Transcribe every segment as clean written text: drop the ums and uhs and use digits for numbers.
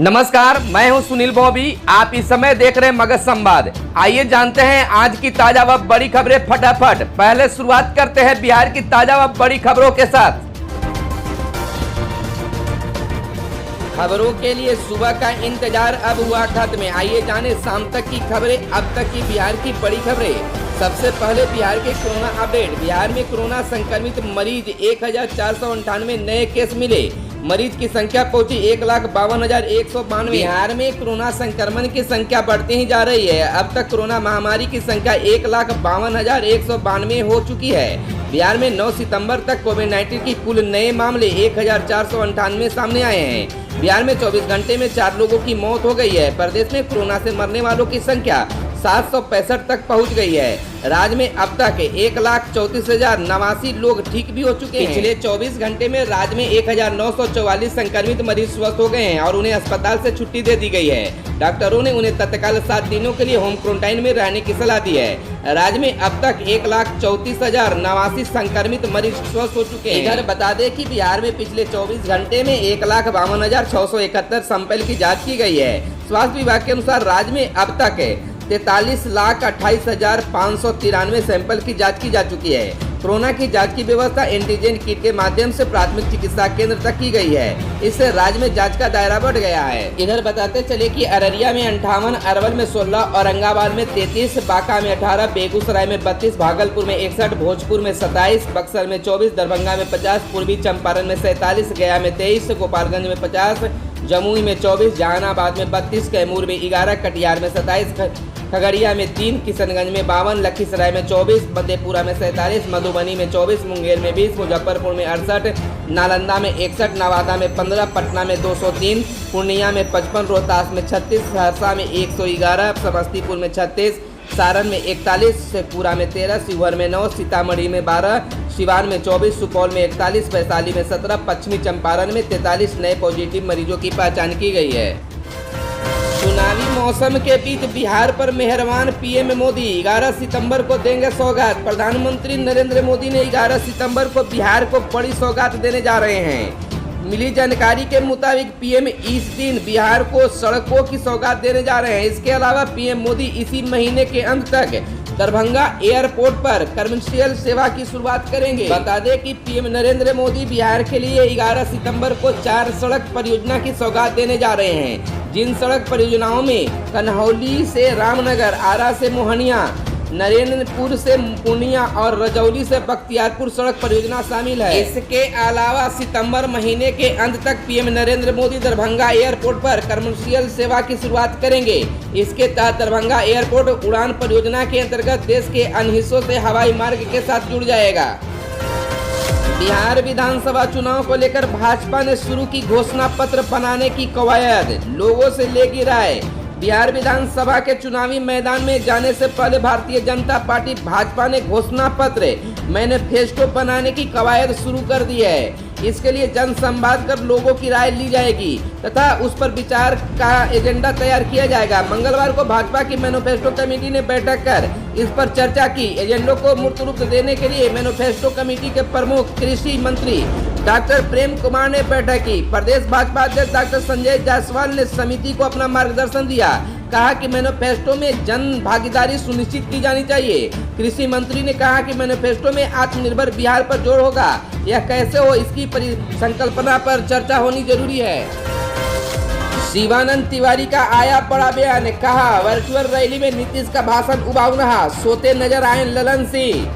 नमस्कार, मैं हूं सुनील बॉबी। आप इस समय देख रहे हैं मगध संवाद। आइए जानते हैं आज की ताजा व बड़ी खबरें फटाफट। पहले शुरुआत करते हैं बिहार की ताजा व बड़ी खबरों के साथ। खबरों के लिए सुबह का इंतजार अब हुआ खत्म। आइए जाने शाम तक की खबरें, अब तक की बिहार की बड़ी खबरें। सबसे पहले बिहार के कोरोना अपडेट। बिहार में कोरोना संक्रमित मरीज 1498 नए केस मिले। मरीज की संख्या पहुंची 1,52,192। बिहार में कोरोना संक्रमण की संख्या बढ़ती ही जा रही है। अब तक कोरोना महामारी की संख्या 1,52,192 हो चुकी है। बिहार में 9 सितंबर तक कोविड-19 की कुल नए मामले 1,498 सामने आए हैं। बिहार में 24 घंटे में 4 लोगों की मौत हो गई है। प्रदेश में कोरोना से मरने वालों की संख्या 765 तक पहुंच गई है। राज्य में अब तक 1,34,089 लोग ठीक भी हो चुके हैं। पिछले 24 घंटे में राज्य में 1,944 संक्रमित मरीज स्वस्थ हो गए हैं और उन्हें अस्पताल से छुट्टी दे दी गई है। डॉक्टरों ने उन्हें तत्काल 7 दिनों के लिए होम क्वारंटाइन में रहने की सलाह दी है। राज्य में अब तक 1,34,089 संक्रमित मरीज स्वस्थ हो चुके हैं। इधर बता दें कि बिहार में पिछले 24 घंटे में 1,52,671 सैंपल की जाँच की गई है। स्वास्थ्य विभाग के अनुसार राज्य में अब तक 43,28,593 सैंपल की जांच की जा चुकी है। कोरोना की जांच की व्यवस्था एंटीजन किट के माध्यम से प्राथमिक चिकित्सा केंद्र तक की गई है। इससे राज्य में जांच का दायरा बढ़ गया है। इधर बताते चले कि अररिया में 58, अरवल में 16, औरंगाबाद में 33, बांका में 18, बेगूसराय में 32, भागलपुर में 61, भोजपुर में 27, बक्सर में 24, दरभंगा में 50, पूर्वी चंपारण में 47, गया में 23, गोपालगंज में 50, जमुई में 24, जहानाबाद में 32, कैमूर में 11, कटिहार में 27, खगड़िया में 3, किशनगंज में 52, लखीसराय में 24, मधेपुरा में 47, मधुबनी में 24, मुंगेर में 20, मुजफ्फरपुर में 68, नालंदा में 61, नवादा में 15, पटना में 203, पूर्णिया में 55, रोहतास में 36, सहरसा में 111, समस्तीपुर में 36, सारण में 41, शेखपुरा में 13, शिवहर में 9, सीतामढ़ी में 12, सिवान में 24, सुपौल में 41, वैशाली में 17, पश्चिमी चंपारण में 43 नए पॉजिटिव मरीजों की पहचान की गई है। चुनावी मौसम के बीच बिहार पर मेहरबान पीएम मोदी 11 सितंबर को देंगे सौगात। प्रधानमंत्री नरेंद्र मोदी ने 11 सितंबर को बिहार को बड़ी सौगात देने जा रहे हैं। मिली जानकारी के मुताबिक पीएम इस दिन बिहार को सड़कों की सौगात देने जा रहे हैं। इसके अलावा पीएम मोदी इसी महीने के अंत तक दरभंगा एयरपोर्ट पर कमर्शियल सेवा की शुरुआत करेंगे। बता दें कि पीएम नरेंद्र मोदी बिहार के लिए 11 सितंबर को 4 सड़क परियोजना की सौगात देने जा रहे हैं। जिन सड़क परियोजनाओं में कन्हौली से रामनगर, आरा से मोहनिया, नरेंद्रपुर से पूर्णिया और रजौली से बख्तियारपुर सड़क परियोजना शामिल है। इसके अलावा सितंबर महीने के अंत तक पीएम नरेंद्र मोदी दरभंगा एयरपोर्ट पर कमर्शियल सेवा की शुरुआत करेंगे। इसके तहत दरभंगा एयरपोर्ट उड़ान परियोजना के अंतर्गत देश के अन्य हिस्सों से हवाई मार्ग के साथ जुड़ जाएगा। बिहार विधानसभा चुनाव को लेकर भाजपा ने शुरू की घोषणा पत्र बनाने की कवायद, लोगों से लेगी राय। बिहार विधानसभा के चुनावी मैदान में जाने से पहले भारतीय जनता पार्टी भाजपा ने घोषणा पत्र मैनिफेस्टो बनाने की कवायद शुरू कर दी है। इसके लिए जनसंवाद कर लोगों की राय ली जाएगी तथा उस पर विचार का एजेंडा तैयार किया जाएगा। मंगलवार को भाजपा की मैनिफेस्टो कमेटी ने बैठक कर इस पर चर्चा की। एजेंडों को मूर्त रूप देने के लिए मैनिफेस्टो कमेटी के प्रमुख कृषि मंत्री डॉक्टर प्रेम कुमार ने बैठक की। प्रदेश भाजपा अध्यक्ष डॉक्टर संजय जायसवाल ने समिति को अपना मार्गदर्शन दिया। कहा कि मैनिफेस्टो में जन भागीदारी सुनिश्चित की जानी चाहिए। कृषि मंत्री ने कहा कि मैनिफेस्टो में आत्मनिर्भर बिहार पर जोर होगा। यह कैसे हो, इसकी परिकल्पना पर चर्चा होनी जरूरी है। शिवानंद तिवारी का आया बड़ा बयान। कहा वर्चुअल रैली में नीतीश का भाषण उबाऊ रहा, सोते नजर आए ललन सिंह।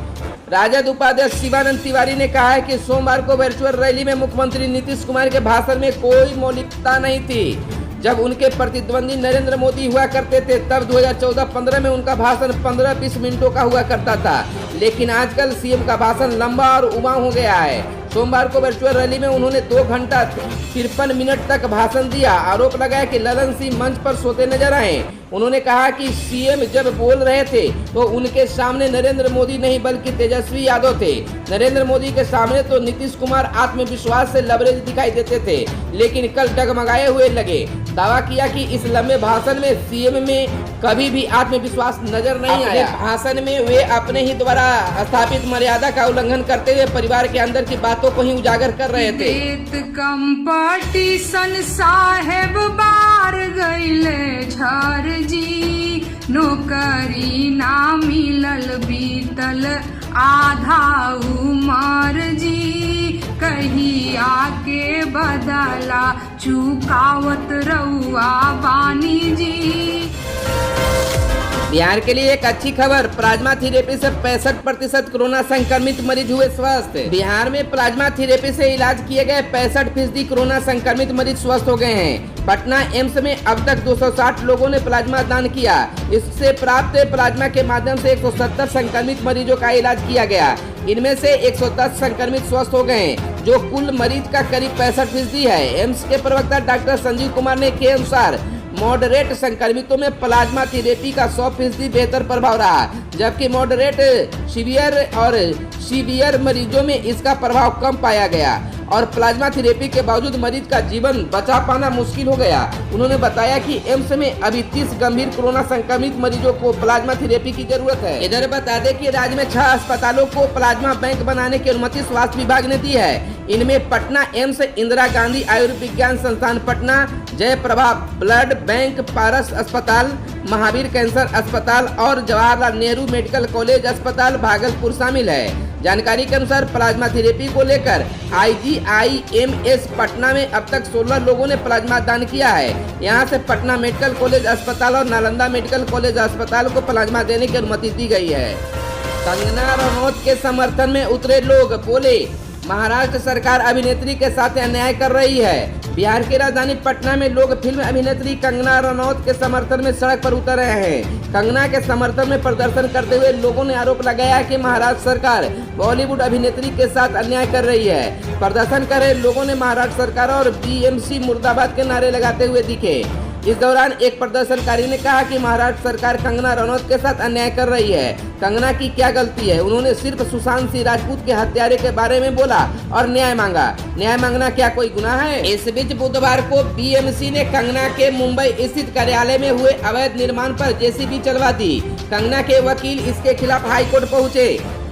राजद उपाध्यक्ष शिवानंद तिवारी ने कहा है कि सोमवार को वर्चुअल रैली में मुख्यमंत्री नीतीश कुमार के भाषण में कोई मौलिकता नहीं थी। जब उनके प्रतिद्वंदी नरेंद्र मोदी हुआ करते थे तब 2014-15 में उनका भाषण 15-20 मिनटों का हुआ करता था, लेकिन आजकल सीएम का भाषण लंबा और उबाऊ हो गया है। सोमवार को वर्चुअल रैली में उन्होंने 2 घंटा 53 मिनट तक भाषण दिया। आरोप लगाया कि ललन सिंह मंच पर सोते नजर आए। उन्होंने कहा कि सीएम जब बोल रहे थे तो उनके सामने नरेंद्र मोदी नहीं बल्कि तेजस्वी यादव थे। नरेंद्र मोदी के सामने तो नीतीश कुमार आत्मविश्वास से लबरेज दिखाई देते थे, लेकिन कल डगमगाए हुए लगे। दावा किया कि इस लंबे भाषण में सीएम में कभी भी आत्मविश्वास नजर नहीं आया। भाषण में वे अपने ही द्वारा स्थापित मर्यादा का उल्लंघन करते हुए परिवार के अंदर की बातों को ही उजागर कर रहे थे। कंपटीशन साहेब बा परिवार गईले झर जी, नौकरी ना मिलल बीतल आधा उमर जी, कहीं आके बदला चुकावत रउआ बानी जी। बिहार के लिए एक अच्छी खबर, प्लाज्मा थेरेपी से 65% कोरोना संक्रमित मरीज हुए स्वस्थ। बिहार में प्लाज्मा थेरेपी से इलाज किए गए 65% कोरोना संक्रमित मरीज स्वस्थ हो गए हैं। पटना एम्स में अब तक 260 लोगों ने प्लाज्मा दान किया। इससे प्राप्त प्लाज्मा के माध्यम से 170 संक्रमित मरीजों का इलाज किया गया। इनमें से 110 संक्रमित स्वस्थ हो गए, जो कुल मरीज का करीब 65% है। एम्स के प्रवक्ता डॉक्टर संजीव कुमार ने के अनुसार मॉडरेट संक्रमितों में प्लाज्मा थेरेपी का 100% बेहतर प्रभाव रहा, जबकि मॉडरेट सीवियर मरीजों में इसका प्रभाव कम पाया गया और प्लाज्मा थेरेपी के बावजूद मरीज का जीवन बचा पाना मुश्किल हो गया। उन्होंने बताया कि एम्स में अभी 30 गंभीर कोरोना संक्रमित मरीजों को प्लाज्मा थेरेपी की जरूरत है। इधर बता दें कि राज्य में 6 अस्पतालों को प्लाज्मा बैंक बनाने की अनुमति स्वास्थ्य विभाग ने दी है। इनमें पटना एम्स, इंदिरा गांधी आयुर्विज्ञान संस्थान पटना, जयप्रभा ब्लड बैंक, पारस अस्पताल, महावीर कैंसर अस्पताल और जवाहरलाल नेहरू मेडिकल कॉलेज अस्पताल भागलपुर शामिल है। जानकारी के अनुसार प्लाज्मा थेरेपी को लेकर IGIMS पटना में अब तक 16 लोगों ने प्लाज्मा दान किया है। यहां से पटना मेडिकल कॉलेज अस्पताल और नालंदा मेडिकल कॉलेज अस्पताल को प्लाज्मा देने की अनुमति दी गई है। कंगना रनौत के समर्थन में उतरे लोग बोले, महाराष्ट्र सरकार अभिनेत्री के साथ अन्याय कर रही है। बिहार की राजधानी पटना में लोग फिल्म अभिनेत्री कंगना रनौत के समर्थन में सड़क पर उतर रहे हैं। कंगना के समर्थन में प्रदर्शन करते हुए लोगों ने आरोप लगाया कि महाराष्ट्र सरकार बॉलीवुड अभिनेत्री के साथ अन्याय कर रही है। प्रदर्शन कर रहे लोगों ने महाराष्ट्र सरकार और BMC मुर्दाबाद के नारे लगाते हुए दिखे। इस दौरान एक प्रदर्शनकारी ने कहा कि महाराष्ट्र सरकार कंगना रनौत के साथ अन्याय कर रही है। कंगना की क्या गलती है? उन्होंने सिर्फ सुशांत सिंह राजपूत के हत्यारे के बारे में बोला और न्याय मांगा। न्याय मांगना क्या कोई गुनाह है? इस बीच बुधवार को BMC ने कंगना के मुंबई स्थित कार्यालय में हुए अवैध निर्माण पर JCB चलवा दी। कंगना के वकील इसके खिलाफ हाईकोर्ट पहुँचे।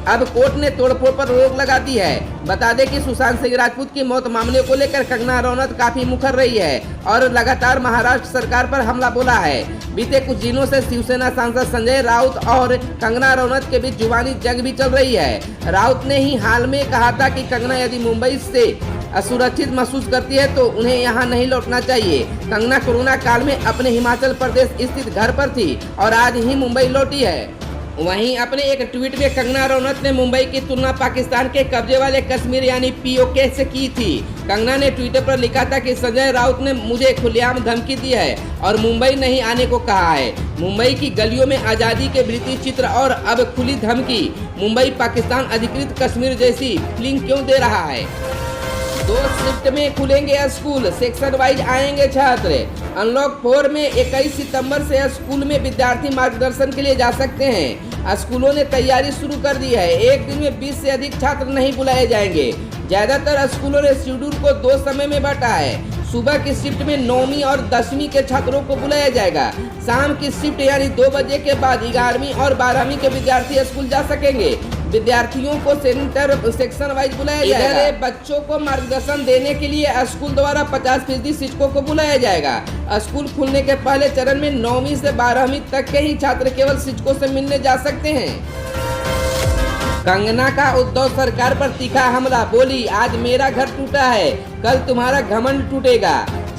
अब कोर्ट ने तोड़फोड़ पर रोक लगा दी है। बता दें कि सुशांत सिंह राजपूत की मौत मामले को लेकर कंगना रनौत काफी मुखर रही है और लगातार महाराष्ट्र सरकार पर हमला बोला है। बीते कुछ दिनों से शिवसेना सांसद संजय राउत और कंगना रनौत के बीच जुबानी जंग भी चल रही है। राउत ने ही हाल में कहा था कि कंगना यदि मुंबई से असुरक्षित महसूस करती है तो उन्हें यहाँ नहीं लौटना चाहिए। कंगना कोरोना काल में अपने हिमाचल प्रदेश स्थित घर पर थी और आज ही मुंबई लौटी है। वहीं अपने एक ट्वीट में कंगना रनौत ने मुंबई की तुलना पाकिस्तान के कब्जे वाले कश्मीर यानी POK से की थी। कंगना ने ट्विटर पर लिखा था कि संजय राउत ने मुझे खुलेआम धमकी दी है और मुंबई नहीं आने को कहा है। मुंबई की गलियों में आज़ादी के ब्रिटिश चित्र और अब खुली धमकी। मुंबई पाकिस्तान अधिकृत कश्मीर जैसी फीलिंग क्यों दे रहा है? 2 शिफ्ट में खुलेंगे स्कूल, सेक्शन वाइज आएंगे छात्र। अनलॉक 4 में 21 सितंबर से स्कूल में विद्यार्थी मार्गदर्शन के लिए जा सकते हैं। स्कूलों ने तैयारी शुरू कर दी है। एक दिन में 20 से अधिक छात्र नहीं बुलाए जाएंगे। ज्यादातर स्कूलों ने शेड्यूल को 2 समय में बांटा है। सुबह की शिफ्ट में 9वीं और 10वीं के छात्रों को बुलाया जाएगा। शाम की शिफ्ट यानी 2 बजे के बाद 11वीं और 12वीं के विद्यार्थी स्कूल जा सकेंगे। विद्यार्थियों को सेक्शन वाइज बुलाया जाएगा। बच्चों को मार्गदर्शन देने के लिए स्कूल द्वारा 50% शिक्षकों को बुलाया जाएगा। स्कूल खुलने के पहले चरण में 9वीं से 12वीं तक के ही छात्र केवल शिक्षकों से मिलने जा सकते हैं। कंगना का उद्धव सरकार पर तीखा हमला, बोली आज मेरा घर टूटा है, कल तुम्हारा घमंड टूटेगा।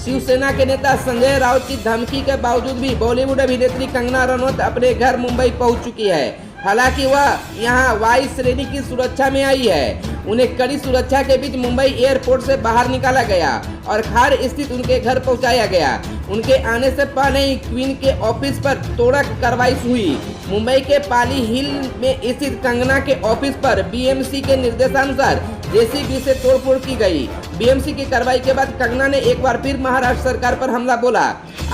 शिवसेना के नेता संजय राउत की धमकी के बावजूद भी बॉलीवुड अभिनेत्री कंगना रनौत अपने घर मुंबई पहुंच चुकी है। हालांकि वह यहां वायु श्रेणी की सुरक्षा में आई है। उन्हें कड़ी सुरक्षा के बीच मुंबई एयरपोर्ट से बाहर निकाला गया और खार स्थित उनके घर पहुंचाया गया। उनके आने से पहले ही क्वीन के ऑफिस पर तोड़क कार्रवाई हुई। मुंबई के पाली हिल में स्थित कंगना के ऑफिस पर BMC के निर्देशानुसार JCB से तोड़फोड़ की गई। BMC की कार्रवाई के बाद कंगना ने एक बार फिर महाराष्ट्र सरकार पर हमला बोला।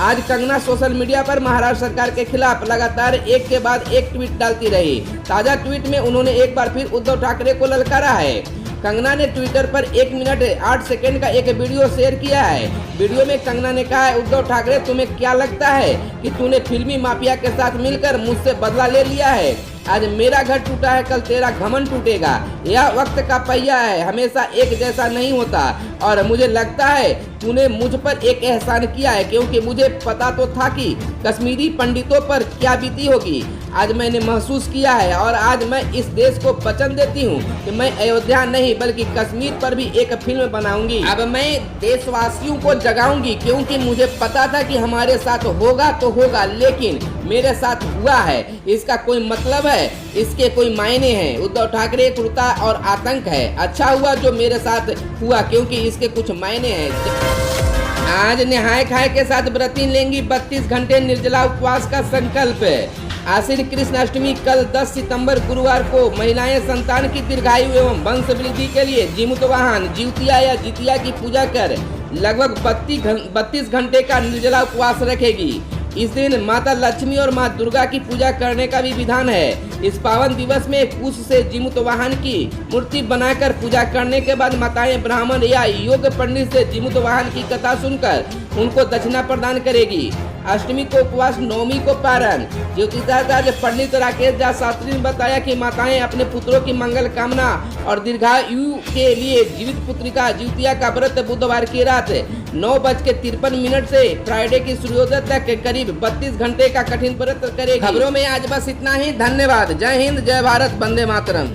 आज कंगना सोशल मीडिया पर महाराष्ट्र सरकार के खिलाफ लगातार एक के बाद एक ट्वीट डालती रही। ताजा ट्वीट में उन्होंने एक बार फिर उद्धव ठाकरे को ललकारा है। कंगना ने ट्विटर पर 1 मिनट 8 सेकंड का एक वीडियो शेयर किया है। वीडियो में कंगना ने कहा है, उद्धव ठाकरे तुम्हें क्या लगता है कि तूने फिल्मी माफिया के साथ मिलकर मुझसे बदला ले लिया है? आज मेरा घर टूटा है, कल तेरा घमंड टूटेगा। यह वक्त का पहिया है, हमेशा एक जैसा नहीं होता। और मुझे लगता है तूने मुझ पर एक एहसान किया है, क्योंकि मुझे पता तो था कि कश्मीरी पंडितों पर क्या बीती होगी। आज मैंने महसूस किया है और आज मैं इस देश को वचन देती हूँ कि मैं अयोध्या नहीं बल्कि कश्मीर पर भी एक फिल्म बनाऊंगी। अब मैं देशवासियों को जगाऊंगी, क्योंकि मुझे पता था कि हमारे साथ होगा तो होगा, लेकिन मेरे साथ हुआ है, इसका कोई मतलब है, इसके कोई मायने हैं। उद्धव ठाकरे क्रूरता और आतंक है। अच्छा हुआ जो मेरे साथ हुआ, क्योंकि इसके कुछ मायने हैं। आज नहाय खाए के साथ व्रती लेंगी 32 घंटे निर्जला उपवास का संकल्प। आश्विन कृष्ण अष्टमी कल 10 सितंबर गुरुवार को महिलाएं संतान की दीर्घायु एवं वंश वृद्धि के लिए जीमूत वाहन जिउतिया या जितिया की पूजा कर लगभग 32 घंटे का निर्जला उपवास रखेगी। इस दिन माता लक्ष्मी और माँ दुर्गा की पूजा करने का भी विधान है। इस पावन दिवस में कुश से जीमूत वाहन की मूर्ति बनाकर पूजा करने के बाद माताएं ब्राह्मण या योग पंडित से जीमूत वाहन की कथा सुनकर उनको दक्षिणा प्रदान करेगी। अष्टमी को उपवास, नवमी को पारण। ज्योतिषाचार्य पंडित राकेश झा शास्त्री ने बताया कि माताएं अपने पुत्रों की मंगल कामना और दीर्घायु के लिए जीवित पुत्रिका जिउतिया का व्रत बुधवार की रात 9:53 से फ्राइडे की सूर्योदय तक करीब 32 घंटे का कठिन व्रत करेगी। खबरों में आज बस इतना ही। धन्यवाद। जय हिंद, जय भारत, वंदे मातरम।